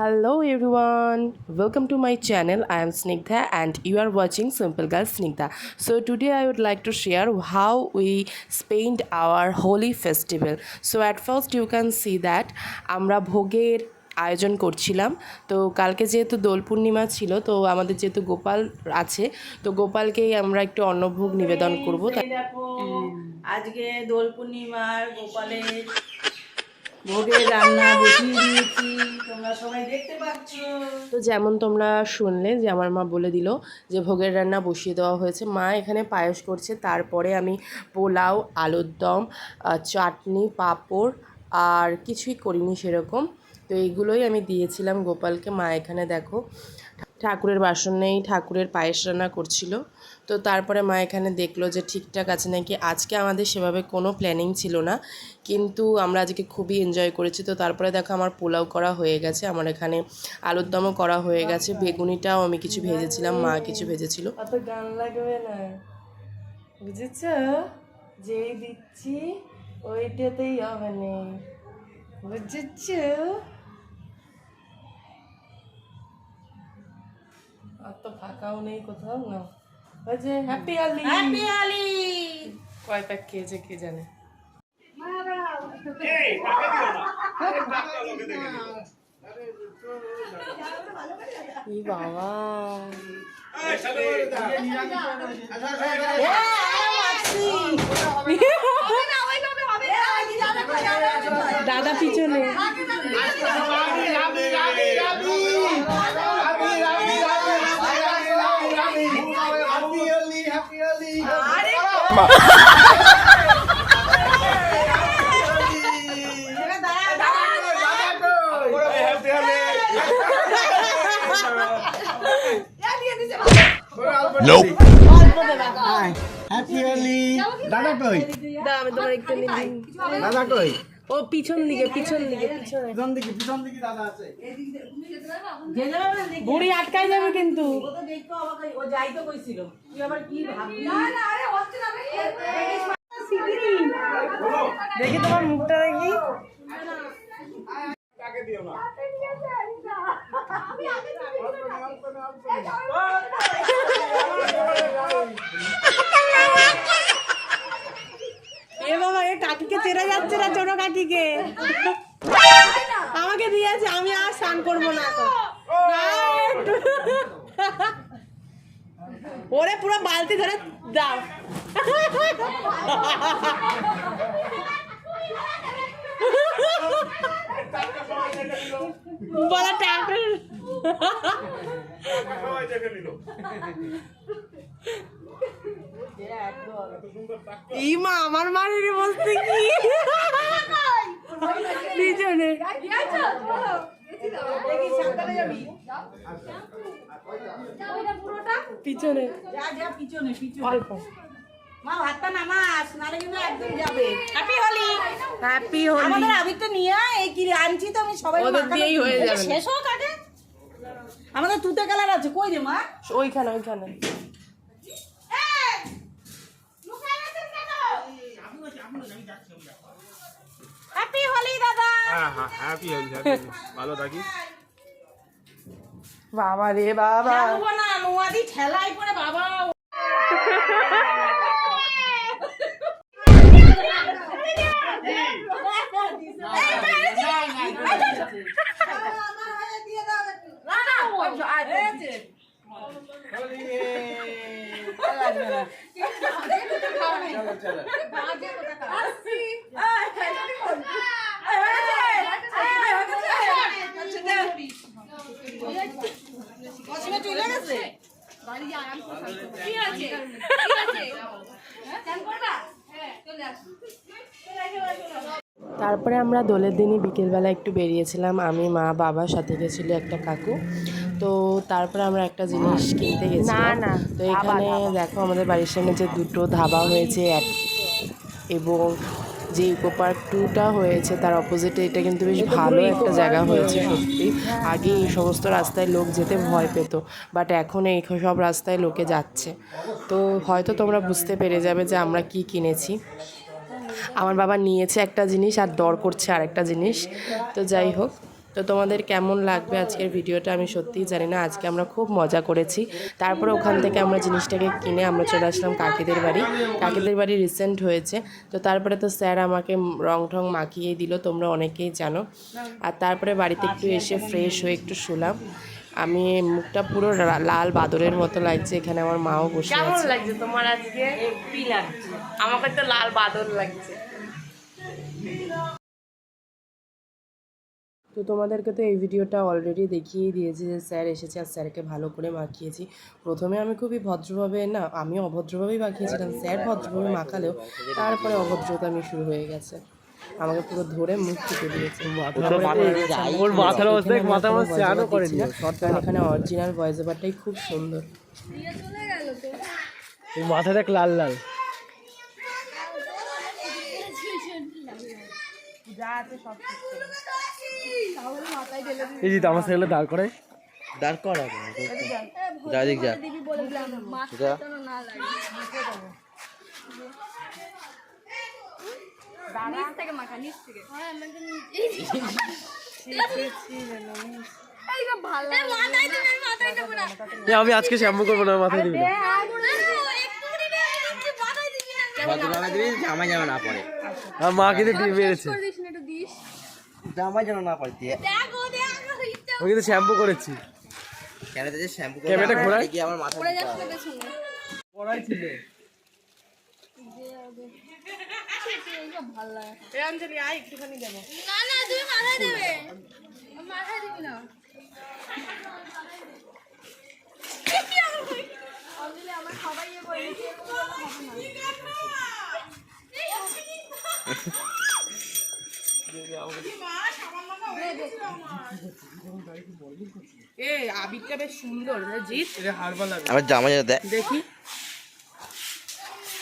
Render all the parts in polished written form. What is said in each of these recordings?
Hello everyone, welcome to my channel. I am Snigdha and you are watching Simple Girl Snigdha. So today I would like to share how we spent our holy festival. So at first you can see that আমরা ভোগের আয়োজন করছিলাম। তো কালকে যেহেতু দোল পূর্ণিমা ছিল, তো আমাদের যেহেতু গোপাল আছে, তো গোপালকেই আমরা একটু অন্নভোগ নিবেদন করব। দেখো আজকে দোল পূর্ণিমার গোপালের ভোগের রান্না বসিয়ে দিয়েছি, তোমরা সবাই দেখতে পাচ্ছ। তো যেমন তোমরা শুনলে যে আমার মা বলে দিল যে ভোগের রান্না বসিয়ে দেওয়া হয়েছে। মা এখানে পায়েস করছে, তারপরে আমি পোলাও, আলুর দম, চাটনি, পাঁপড় আর কিছুই করিনি সেরকম। তো এইগুলোই আমি দিয়েছিলাম গোপালকে। মা এখানে দেখো ঠাকুরের বাসন নেই, ঠাকুরের পায়েস রান্না করছিল। তো তারপরে মা এখানে দেখলো যে ঠিকঠাক আছে নাকি। আজকে আমাদের সেভাবে কোনো প্ল্যানিং ছিল না, কিন্তু আমরা আজকে খুবই এনজয় করেছি। তো তারপরে দেখো আমার পোলাও করা হয়ে গেছে, আমার এখানে আলুর দমও করা হয়ে গেছে, বেগুনিটাও আমি কিছু ভেজেছিলাম, মা কিছু ভেজেছিল। অত গান লাগবে না, বুঝেছ? যেই দিচ্ছি ওইটাতেই হবে না, বুঝেছ? আর তো ফাঁকাও নেই কোথাও না। ওই যে হ্যাপি আলি, হ্যাপি আলি কয় প্যাক খেয়েছে কে জানে। ই বাবা, দাদা পিছনে। দাদা কই? আমি তোমার একটু দাদা কই? ও পিছন দিকে, পিছন দিকে, পিছনে। পিছন দিকে দাদা আছে। বুড়ি আটকাই যাবে কিন্তু। ও যাই তো কইছিল, তুই আবার কি ভাবলি? দেখি তোমার মুখটা দেখি। এ বাবা, এ কাকিকে চেনা যাচ্ছে না, ছোট কাকিকে। আমাকে দিয়েছে, আমি আর স্নান করবো না। ওরে পুরো বালতি ধরে দাও। বলা ট্যাঙ্কের ইমা আমার মায়ের বলতে কি পিছনে পিছনে অল্প। মা ভাতটা নামাস, নালে কিন্তু একদম যাবে। Happy Holi, happy Holi. আমাদের আবিরটা নিয়ে আয়, এই কি আনছি তো আমি সবাই ওদের দিয়েই হয়ে যাবে। শেষ হোক আগে। আমাদের তুতে কালার আছে, কই রে মা? ওইখানে ওইখানে। হ্যাপি হোলি দাদা। হ্যাঁ হ্যাঁ হ্যাপি হোলি, ভালো থাকিস। বাবা রে বাবা, যাবো না, নোয়াদি ঠেলাই পড়ে বাবা। তারপরে আমরা দোলের দিনই বিকেলবেলা একটু বেরিয়েছিলাম, আমি, মা, বাবা, সাথে গেছিলো একটা কাকু। তো তারপরে আমরা একটা জিনিস কিনতে গেছিলাম। তো এখানে দেখো আমাদের বাড়ির সামনে যে দুটো ধাবা হয়েছে এবং যে ইকো পার্ক 2টা হয়েছে তার অপোজিটে, এটা কিন্তু বেশ ভালো একটা জায়গা হয়েছে সত্যি। আগে এই সমস্ত রাস্তায় লোক যেতে ভয় পেত, বাট এখন এই সব রাস্তায় লোকে যাচ্ছে। তো হয়তো তোমরা বুঝতে পেরে যাবে যে আমরা কি কিনেছি। আমার বাবা নিয়েছে একটা জিনিস আর দর করছে আরেকটা জিনিস। তো যাই হোক, তো তোমাদের কেমন লাগবে আজকের ভিডিওটা আমি সত্যিই জানি না। আজকে আমরা খুব মজা করেছি। তারপরে ওখান থেকে আমরা জিনিসটাকে কিনে আমরা চলে আসলাম কাকিদের বাড়ি। কাকিদের বাড়ি রিসেন্ট হয়েছে, তো তারপরে তো স্যার আমাকে রং ঠং মাখিয়ে দিল, তোমরা অনেকেই জানো। আর তারপরে বাড়িতে একটু এসে ফ্রেশ হয়ে একটু শুলাম। আমি মুখটা পুরো লাল বাদরের মতো লাগছে। এখানে আমার মাও বসে আছে। কেমন লাগছে তোমার আজকে? হেভি লাগছে। আমাকে তো লাল বাদর লাগছে। তো তোমাদেরকে তো এই ভিডিওটা অলরেডি দেখিয়েই দিয়েছি যে স্যার এসেছে আর স্যারকে ভালো করে মাখিয়েছি। প্রথমে আমি খুবই ভদ্রভাবে, না আমি অভদ্রভাবেই মাখিয়েছিলাম, স্যার ভদ্রভাবে মাখালেও তারপরে অভদ্রতা আমি শুরু হয়ে গেছে। আমাকে পুরো ধরে মুখ টিপে দিয়েছে। কারণ এখানে অরিজিনাল ভয়েস ওভারটাই খুব সুন্দর। মাথা দেখ লাল লাল। এই যে আমার ছেলে দাঁড় করে যা দিক যা আমি আজকে শ্যাম্পু করবো না, মাথায় দিবি জামা যেন না পড়ে। মা কিন্তু টিপ মেরেছে জামা যেন না পড়ে। আমি কিন্তু শ্যাম্পু করেছি। ক্যামেরাটা ঘোরাই কি আমার মাথা পড়াই ছিল। আবিরটা বেশ সুন্দর জিৎ। আমার জামা যেন দেখ দেখি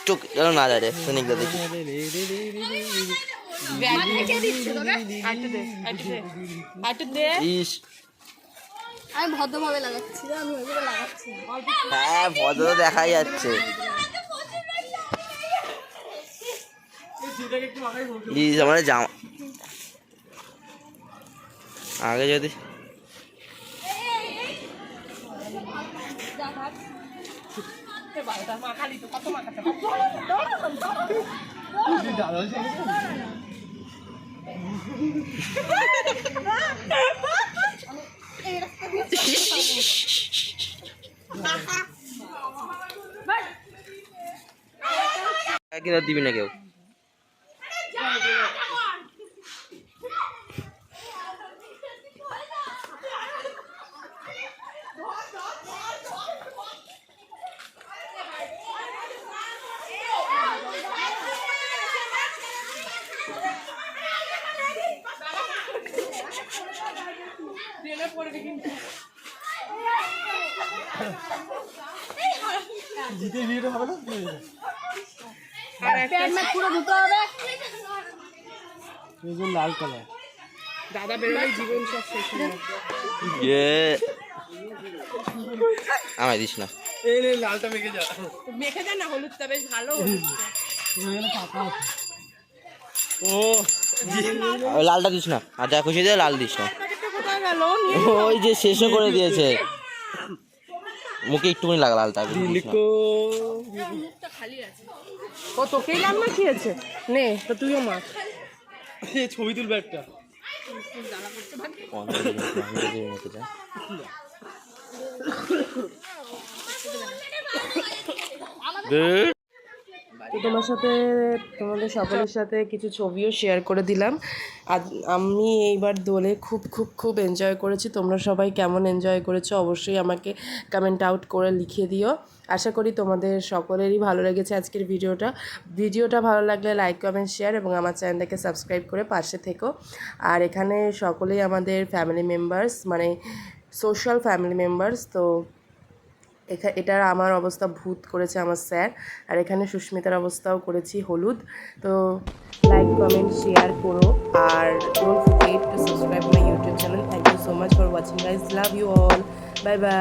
চোখ যেন না যায় রে সনিকটা দেখি। ইস আমি ভদ্রভাবে লাগাচ্ছি, আমি ওইভাবে লাগাচ্ছি না। হ্যাঁ ভদ্র তো দেখাই যাচ্ছে। ইস আমার জামা আগে যদি কিনা দিবি না কেউ। জিতে ভিডিওটা হবে না পুরো ধুতে হবে। লাল কালার দাদা বেরোলেই জীবন সব শেষ হয়ে যাবে। আমায় দিস না। এই রে লালটা মেখে যা। মেখে দেন না, হলুদটা বেশ ভালো। ও ওই লালটা দিস না, আর যা খুশি দে লাল দিস না। কোথায় গেল? ওই যে শেষও করে দিয়েছে, মুখে একটুখানি লাগা লালটা। মুখটা খালি আছে। ও তোকেই রান্না খেয়েছে, নে তো তুইও মা। ছবি তুলবে একটা। তো তোমাদের সকলের সাথে কিছু ছবিও শেয়ার করে দিলাম। আর আমি এইবার দোলে খুব খুব খুব এনজয় করেছি। তোমরা সবাই কেমন এনজয় করেছো অবশ্যই আমাকে কমেন্ট আউট করে লিখে দিও। আশা করি তোমাদের সকলেরই ভালো লেগেছে আজকের ভিডিওটা ভালো লাগলে লাইক কমেন্ট শেয়ার এবং আমার চ্যানেলটাকে সাবস্ক্রাইব করে পাশে থেকো। আর এখানে সকলেই আমাদের ফ্যামিলি মেম্বার্স, মানে সোশ্যাল ফ্যামিলি মেম্বার্স। তো এটার আমার অবস্থা ভূত করেছে আমার স্যার, আর এখানে সুস্মিতার অবস্থাও করেছি হলুদ। তো লাইক কমেন্ট শেয়ার করো আর don't forget to subscribe my YouTube channel. Thank you so much for watching guys, love you all, bye by.